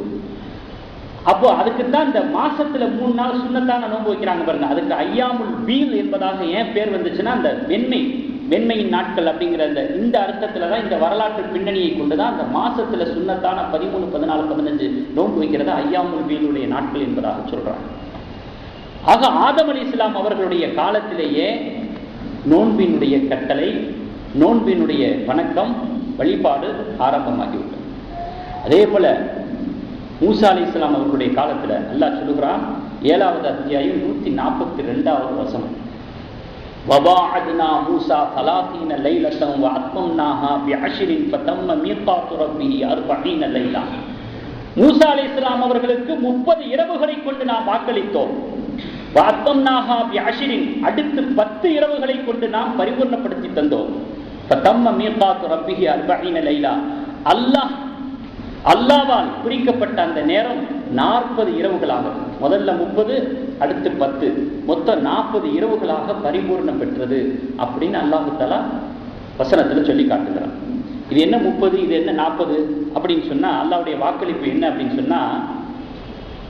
அப்போ அதுக்குத்தான் இந்த மாசத்துல 3 நாள் சுன்னத்தான நோன்பு வைக்கிறாங்க பாருங்க. அதுக்கு ஐயாமுல் பீல் என்பதாக ஏன் பேர் வந்துச்சுன்னா, அந்த வெண்மையின் நாட்கள் அப்படிங்கிற இந்த அர்த்தத்துலதான், இந்த வரலாற்று பின்னணியை கொண்டுதான் அந்த மாசத்துல சுன்னத்தான 13, 14, 15 நோன்பு வைக்கிறத ஐயாமுல் பீலுடைய நாட்கள் என்பதாக சொல்றாங்க. ஆக ஆதம் அலைஹிஸ்ஸலாம் அவர்களுடைய காலத்திலேயே நோன்பினுடைய கட்டளை, நோன்பினுடைய வணக்கம், வழிபாடு ஆரம்பமாகிவிட்டது. அதே போல மூசா அலைஹிஸ்ஸலாம் அவர்களுடைய காலத்துல அல்லாஹ் சொல்லுகிறான், 7வது அத்தியாயம் 142வது வசனம், வபாஅத்னா மூசா 30 லைலத்தன் வஅத்மம்னாஹா பிஅஷ்ரின் ஃபதம்ம மீகாத்து ரப்பிஹி 40 லைலா. மூசா அலைஹிஸ்ஸலாம் அவர்களுக்கு 30 இரவுகளை கொண்டு நாம் வாக்களித்தோம். வஅத்மம்னாஹா பிஅஷ்ரின், அடுத்து 10 இரவுகளை கொண்டு நாம் பரிபூர்ணப்படுத்தி தந்தோம். ஃபதம்ம மீகாத்து ரப்பிஹி 40 லைலா. அல்லாஹ்வால் குறிக்கப்பட்ட அந்த நேரம் 40 இரவுகளாக, முதல்ல 30, அடுத்து 10, மொத்தம் 40 இரவுகளாக பரிபூர்ணம் பெற்றது அப்படின்னு அல்லாஹ் தஆலா வசனத்துல சொல்லி காட்டுகிறான். இது என்ன 30, இது என்ன 40 அப்படின்னு சொன்னா, அல்லாஹ்வுடைய வாக்களிப்பு என்ன அப்படின்னு சொன்னா,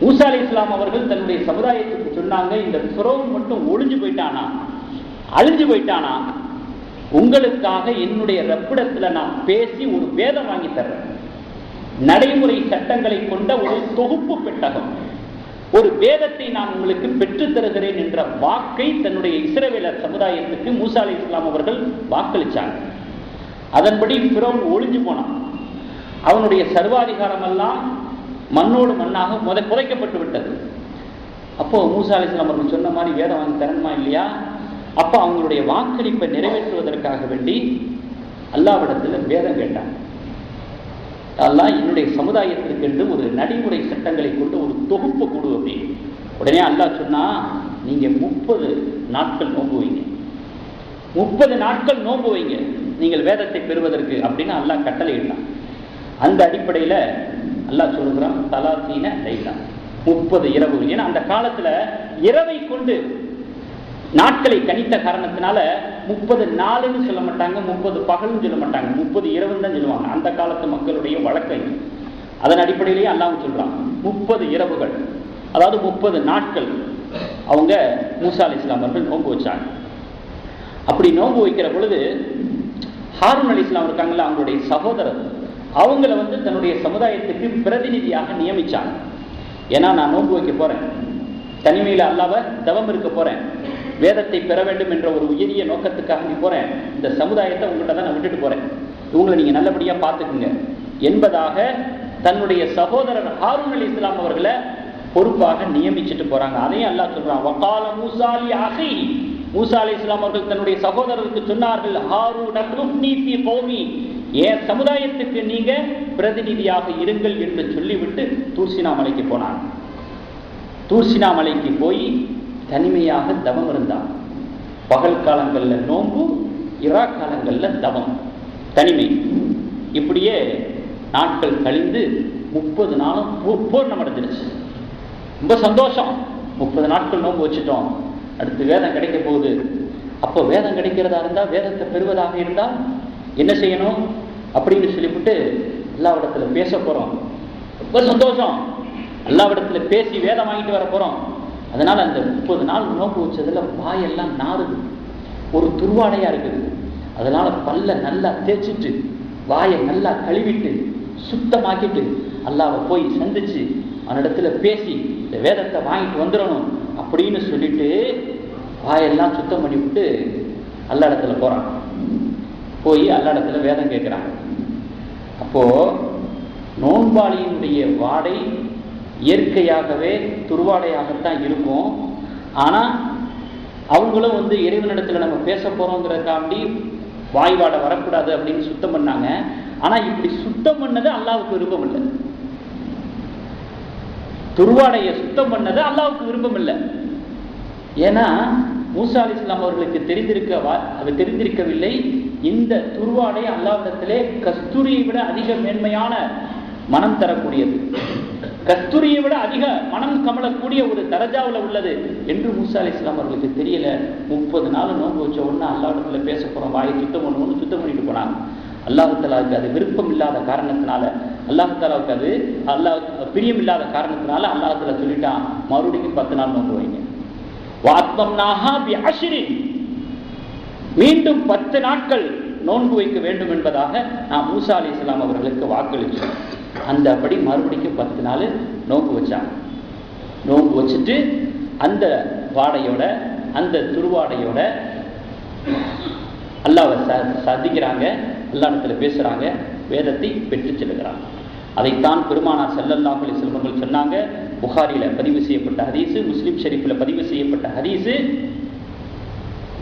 மூசா அலைஹிஸ்ஸலாம் அவர்கள் தன்னுடைய சமுதாயத்துக்கு சொன்னாங்க, இந்த ஃபிரௌன் மட்டும் ஒளிஞ்சு போயிட்டானா, அழிஞ்சு போயிட்டானா, உங்களுக்காக என்னுடைய ரப்பிடத்துல நான் பேசி ஒரு வேதம் வாங்கி தர்றேன். நடைமுறை சட்டங்களை கொண்ட ஒரு தொகுப்பு பெட்டகம். ஒரு வேதத்தை நான் உங்களுக்கு பெற்றுத் தருகிறேன் என்ற வாக்கை தன்னுடைய இஸ்ரவேலர் சமுதாயத்துக்கு மூசா அலைஹிஸ்ஸலாம் அவர்கள் வாக்களிச்சாங்க. அதன்படி ஃபிரௌன் ஒளிஞ்சு போனான். அவனுடைய சர்வாதிகாரம் எல்லாம் மண்ணோடு மண்ணாக புதைக்கப்பட்டு விட்டது. அப்போ மூசா அலைஹிஸ்ஸலாம் அவர்கள் சொன்ன மாதிரி வேதம் வாங்கி தரணுமா இல்லையா? அப்போ அவங்களுடைய வாக்களிப்பை நிறைவேற்றுவதற்காக வேண்டி அல்லாஹ்விடத்தில் வேதம் கேட்டாங்க. அல்லாஹ் என்னுடைய சமுதாயத்திற்கு என்று ஒரு நடைமுறை சட்டங்களை கொண்டு ஒரு தொகுப்பு கொடு அப்படின்னு. உடனே அல்லாஹ் சொன்னா, நீங்க 30 நாட்கள் நோன்பு வைங்க, 30 நாட்கள் நோன்பு வைங்க நீங்கள் வேதத்தை பெறுவதற்கு அப்படின்னு அல்லாஹ் கட்டளையிட்டான். அந்த அடிப்படையில் அல்லாஹ் சொல்லுகிறான் தலாசீன லைலா, 30 இரவுகள். ஏன்னா அந்த காலத்துல இரவை கொண்டு நாட்களை கணித்த காரணத்தினால 30 நாளுன்னு சொல்ல மாட்டாங்க, 30 பகல்னு சொல்ல மாட்டாங்க, 30 இரவுன்னு தான் சொல்லுவாங்க. அந்த காலத்து மக்களுடைய வழக்கம். அதன் அடிப்படையிலேயே அல்லாஹ் சொல்றான் 30 இரவுகள், அதாவது 30 நாட்கள் அவங்க மூசா அலைஹிஸ்ஸலாம் அவர்கள் நோன்பு வச்சாங்க. அப்படி நோன்பு வைக்கிற பொழுது ஹாரூன் அலைஹிஸ்ஸலாம் இருக்காங்கல்ல, அவங்களுடைய சகோதரர், அவங்கள தன்னுடைய சமுதாயத்துக்கு பிரதிநிதியாக நியமிச்சாங்க. ஏன்னா நான் நோன்பு வைக்க போறேன், தனிமையில் அல்லாஹ்வை தவம் இருக்க போறேன், வேதத்தை பெற வேண்டும் என்ற ஒரு உயரிய நோக்கத்துக்காக நீ போறேன், இந்த சமுதாயத்தை உங்கள்கிட்ட தான் நான் விட்டுட்டு போறேன், இவங்களை நீங்க நல்லபடியா பார்த்துக்குங்க என்பதாக தன்னுடைய சகோதரர் ஹாரூன் அலைஹிஸ்ஸலாம் அவர்களை பொறுப்பாக நியமிச்சுட்டு போறாங்க. அதையும் அல்லாஹ் சொல்றான், வகால மூசா லி அஹி, மூசா அலைஹிஸ்ஸலாம் அவர்கள் தன்னுடைய சகோதரருக்கு சொன்னார்கள், ஹாரூன் அக்லுப்னி ஃபீ கௌமி, என் சமுதாயத்துக்கு நீங்க பிரதிநிதியாக இருங்கள் என்று சொல்லிவிட்டு தூர்சினா மலைக்கு போனாங்க. தூர்சினா மலைக்கு போய் தனிமையாக தவம் இருந்தான். பகல் காலங்கள்ல நோன்பு, இரா காலங்கள்ல தவம், தனிமை. இப்படியே நாட்கள் கழிந்து 30 நாளும் பூர்ணம் அடைஞ்சிருச்சு. ரொம்ப சந்தோஷம், 30 நாட்கள் நோன்பு வச்சுட்டோம், அடுத்து வேதம் கிடைக்க போகுது. அப்போ வேதம் கிடைக்கிறதா இருந்தா, வேதத்தை பெறுவதாக இருந்தால் என்ன செய்யணும் அப்படின்னு சொல்லிவிட்டு அல்லாஹ்விடத்துல பேச போறோம். ரொம்ப சந்தோஷம், அல்லாஹ்விடத்துல பேசி வேதம் வாங்கிட்டு வர போறோம். அதனால அந்த 30 நாள் நோன்பு வச்சதுல வாயெல்லாம் நாறுது, ஒரு துர்வாடையா இருக்குது. அதனால பல்ல நல்லா தேய்ச்சிட்டு, வாயை நல்லா கழுவிட்டு, சுத்தமாக்கிட்டு அல்லாஹ்வை போய் சந்திச்சு அவனிடத்துல பேசி இந்த வேதத்தை வாங்கிட்டு வந்துடணும் அப்படின்னு சொல்லிட்டு வாயெல்லாம் சுத்தம் பண்ணி விட்டு அல்லாஹ் இடத்துல போறான். போய் அல்லாஹ் இடத்துல வேதம் கேட்கிறாங்க. அப்போ நோன்பாளியினுடைய வாடை இயற்கையாகவே துர்வாடையாகத்தான் இருக்கும். ஆனா அவங்களும் இறைவனிடத்துல நம்ம பேச போறோங்கிறதுக்காண்டி வாய்வாடை வரக்கூடாது அப்படின்னு சுத்தம் பண்ணாங்க. ஆனா இப்படி சுத்தம் பண்ணது அல்லாஹ்வுக்கு விருப்பம் இல்லை. துர்வாடையை சுத்தம் பண்ணது அல்லாஹ்வுக்கு விருப்பம் இல்லை. ஏன்னா மூசா அலைஹிஸ்ஸலாம் அவர்களுக்கு தெரிந்திருக்கவில்லை, இந்த துர்வாடை அல்லாஹ்விடத்திலே கஸ்தூரியை விட அதிக மேன்மையான மனம் தரக்கூடியது, கஸ்தூரியை விட அதிக மனம் கமலக்கூடிய ஒரு தரஜாவில் உள்ளது என்று மூசா அலைஹிஸ்ஸலாம் அவர்களுக்கு தெரியல. 30 நாள் நோன்பு வச்ச உடனே அல்லாஹ்விடத்துல பேச போறோம், வாயை சுத்தம் பண்ணணும்னு சுத்தம் பண்ணிட்டு போனாங்க. அல்லாஹ் தஆலாவுக்கு அது விருப்பம் இல்லாத காரணத்தினால, அல்லாஹ் தஆலாவுக்கு அது பிரியம் இல்லாத காரணத்தினால அல்லாஹ் தஆலா சொல்லிட்டான், மறுபடியும் 10 நாள் நோன்பு வைங்க. வஅத்மம்னாஹா பிஅஷ்ரின், மீண்டும் 10 நாட்கள் நோன்பு வைக்க வேண்டும் என்பதாக நான் மூசா அலைஹிஸ்ஸலாம் அவர்களுக்கு வாக்களித்தேன். அந்தபடி மறுபடியும் 10 நாள் நோன்பு வச்சாங்க. நோன்பு வச்சுட்டு அந்த வாடையோட, அந்த துருவாடையோட அல்லாஹ்வை சந்திக்கிறாங்க, அல்லாஹ்விடத்துல பேசுறாங்க, வேதத்தை பெற்று செல்கிறாங்க. அதைத்தான் பெருமானார் ஸல்லல்லாஹு அலைஹி வஸல்லம் அவர்கள் சொன்னாங்க. புகாரில பதிவு செய்யப்பட்ட ஹதீஸ், முஸ்லிம் ஷரீஃப்ல பதிவு செய்யப்பட்ட ஹதீஸ்,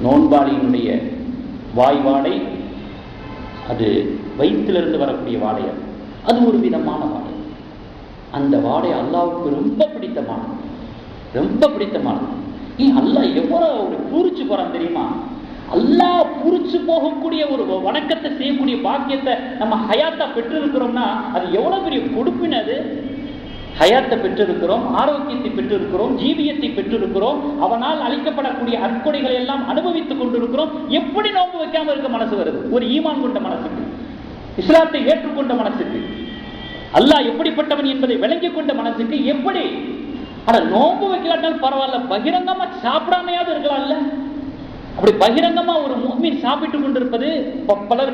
நோன்பாளியினுடைய வாய் வாடை அது வயிற்றிலிருந்து வரக்கூடிய வாடை, அது ஒரு விதமான வாடை. அந்த வாடை அல்லாஹ்வுக்கு ரொம்ப பிடித்தமானது, ரொம்ப பிடித்தமானது. அல்லாஹ் எவ்வளவு ஒரு பூரிச்சு போறான் தெரியுமா? அல்லாஹ் பூரிச்சு போகக்கூடிய ஒரு வணக்கத்தை செய்யக்கூடிய பாக்கியத்தை நம்ம ஹயாத்தா பெற்றிருக்கிறோம்னா அது எவ்வளவு பெரிய கொடுப்பினது. ஹயாத்தை பெற்றிருக்கிறோம், ஆரோக்கியத்தை பெற்றிருக்கிறோம், ஜீவியத்தை பெற்றிருக்கிறோம், அவனால் அளிக்கப்படக்கூடிய அற்கொடைகளை எல்லாம் அனுபவித்துக் கொண்டிருக்கிறோம். எப்படி நோன்பு வைக்காம இருக்க மனசு வருது? ஒரு ஈமான் கொண்ட மனசுக்கு, இஸ்லாத்தை ஏற்றுக்கொண்ட மனசுக்கு, அல்லாஹ் எப்படிப்பட்டவன் என்பதை விளங்கிக் கொண்ட மனசுக்கு எப்படி? ஆனா நோன்பு வைக்கலாட்டாலும் பரவாயில்ல, பகிரங்கமா சாப்பிடாமையாவது இருக்கலாம்ல. அப்படி பகிரங்கமா ஒரு முஃமின் சாப்பிட்டு கொண்டிருப்பது பலர்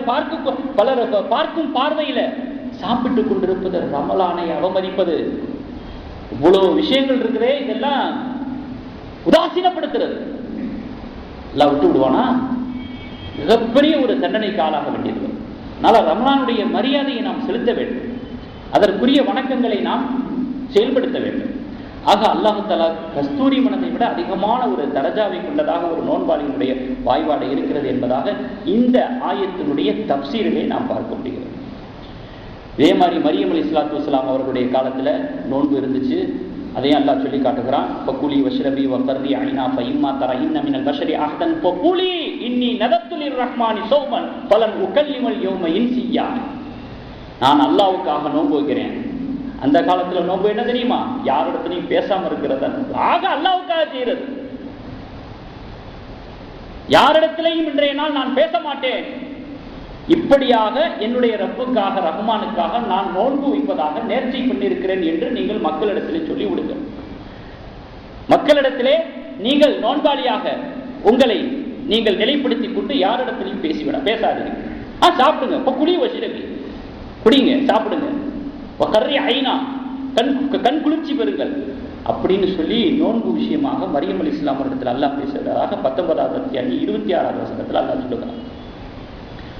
பார்க்கும் பார்வையில சாப்பிட்டு கொண்டிருப்பது, ரமலானை அவமதிப்பது, இவ்வளவு விஷயங்கள் இருக்குதே, இதெல்லாம் உதாசீனப்படுத்துறது. எல்லாம் விட்டு விடுவானா? மிகப்பெரிய ஒரு தண்டனைக்கு ஆளாக வேண்டியது. அதனால ரமலானுடைய மரியாதையை நாம் செலுத்த வேண்டும், அதற்குரிய வணக்கங்களை நாம் செயல்படுத்த வேண்டும். ஆக அல்லாஹ் தஆலா கஸ்தூரி மனதை விட அதிகமான ஒரு தரஜாவை கொண்டதாக ஒரு நோன்பாளியினுடைய வாய்பாடு இருக்கிறது என்பதாக இந்த ஆயத்தினுடைய தப்சீரிலே நாம் பார்க்க முடிகிறது. இதே மாதிரி மரியம் அலைஹிஸ்ஸலாத்து வஸ்ஸலாம் அவர்களுடைய காலத்துல நோன்பு இருந்துச்சு. அதையும் அல்லாஹ் சொல்லி காட்டுகிறான். ஃபகுலி வஷ்ரபி வகர்ரி ஐனா ஃபஇம்மா தரஇன்ன மினல் பஷரி அஹதன் ஃபகுலி இன்னி நதத்து லிர்ரஹ்மானி ஸௌமன் ஃபலன் உகல்லிமல் யௌம இன்சியா. நான் அல்லாஹ்வுக்காக நோன்பு வைக்கிறேன். அந்த காலத்துல நோன்பு என்ன தெரியுமா? யாரிடத்திலையும் பேசாம இருக்கிறது. ஆக அல்லாஹ்வுக்காக செய்யறது. யாரிடத்திலையும் இன்றைய நாள் நான் பேச மாட்டேன், இப்படியாக என்னுடைய ரப்புக்காக ரஹ்மானுக்காக நான் நோன்பு வைப்பதாக நேர்ச்சை பண்ணியிருக்கிறேன் என்று நீங்கள் மக்களிடத்திலே சொல்லி விடுங்கள். மக்களிடத்திலே நீங்கள் நோன்பாளியாக உங்களை நீங்கள் நிலைப்படுத்திக் கொண்டு யாரிடத்திலையும் பேசாதீங்க. சாப்பிடுங்க, இப்ப குடி வச்சிருங்க, குடிங்க, சாப்பிடுங்க, ஐனா கண் குளிர்ச்சி பெறுங்கள் அப்படின்னு சொல்லி நோன்பு விஷயமாக மரியம் அலைஹிஸ்ஸலாம் இடத்துல அல்லாஹ் பேசுவதாக 19வது அத்தியாயம் 26வது வசனத்தில் அல்லாஹ் சொல்லுகிறார்.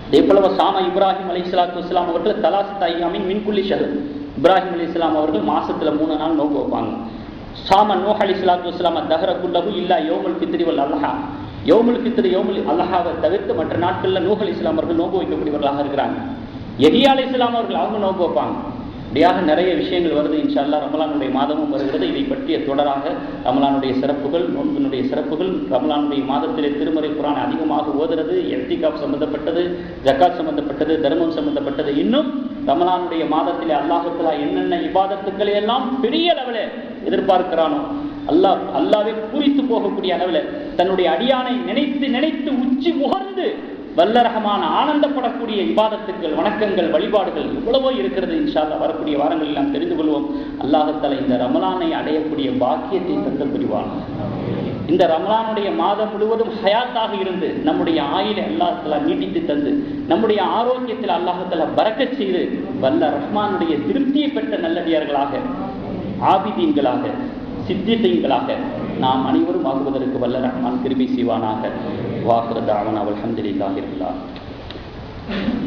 அதே போல சாம இப்ராஹிம் அலைஹிஸ்ஸலாத்து வஸ்ஸலாம் அவர்கள் தலாஸத் ஐயாமின் மின் குல்லி ஷஹர், இப்ராஹிம் அலைஹிஸ்ஸலாம் அவர்கள் மாசத்துல 3 நாள் நோன்பு வைப்பாங்க. சாம நூஹ் அலைஹிஸ்ஸலாத்து வஸ்ஸலாம் தஹர குல்லஹு இல்லா யௌமுல் ஃபித்ரி வல் அல்ஹா, யௌமுல் ஃபித்ர் யௌமுல் அல்ஹாவை தவிர்த்து மற்ற நாட்கள்ல நூஹ் அலைஹிஸ்ஸலாம் அவர்கள் நோன்பு வைக்கக்கூடியவர்களாக இருக்கிறாங்க. யஹ்யா அலைஹிஸ்ஸலாம் அவர்கள் அவங்க நோன்பு வைப்பாங்க. இப்படியாக நிறைய விஷயங்கள் வருது. இன்ஷா அல்லாஹ் ரமலானுடைய மாதமும் வருகிறது. இதை பற்றிய தொடராக ரமலானுடைய சிறப்புகள், நோன்பினுடைய சிறப்புகள், ரமலானுடைய மாதத்திலே திருமறை குர்ஆன் அதிகமாக ஓதுறது, இஃதிகாஃப் சம்பந்தப்பட்டது, ஜக்காத் சம்பந்தப்பட்டது, தர்மம் சம்பந்தப்பட்டது, இன்னும் ரமலானுடைய மாதத்திலே அல்லாஹ் தஆலா என்னென்ன இபாதத்துக்களை எல்லாம் பெரிய அளவில் எதிர்பார்க்கிறானோ, அல்லாஹ்வே பூரித்து போகக்கூடிய அளவில் தன்னுடைய அடியானை நினைத்து நினைத்து உச்சி முகர்ந்து வல்லரகமான ஆனந்தப்படக்கூடிய இபாதத்துக்கள், வணக்கங்கள், வழிபாடுகள் இவ்வளவோ இருக்கிறது. இன்ஷா அல்லாஹ் வரக்கூடிய வாரங்களில் நாம் தெரிந்து கொள்வோம். அல்லாஹ் தஆலா இந்த ரமலானை அடையக்கூடிய பாக்கியத்தை தந்து புரிவான். இந்த ரமலானுடைய மாதம் முழுவதும் ஹயாத்தாக இருந்து நம்முடைய ஆயுளை அல்லாஹ் தஆலா நீட்டித்து தந்து நம்முடைய ஆரோக்கியத்தில் அல்லாஹ் தஆலா பரக்கத் செய்து வல்ல ரஹ்மானுடைய திருப்தியை பெற்ற நல்லடியார்களாக, ஆபிதீன்களாக, சித்திகளாக நாம் அனைவரும் ஆகுவதற்கு வல்ல ரஹ்மான் கிருபை செய்வானாக. வாஹிரு தஅவானா அல்ஹம்துலில்லாஹி ரப்பில் ஆலமீன்.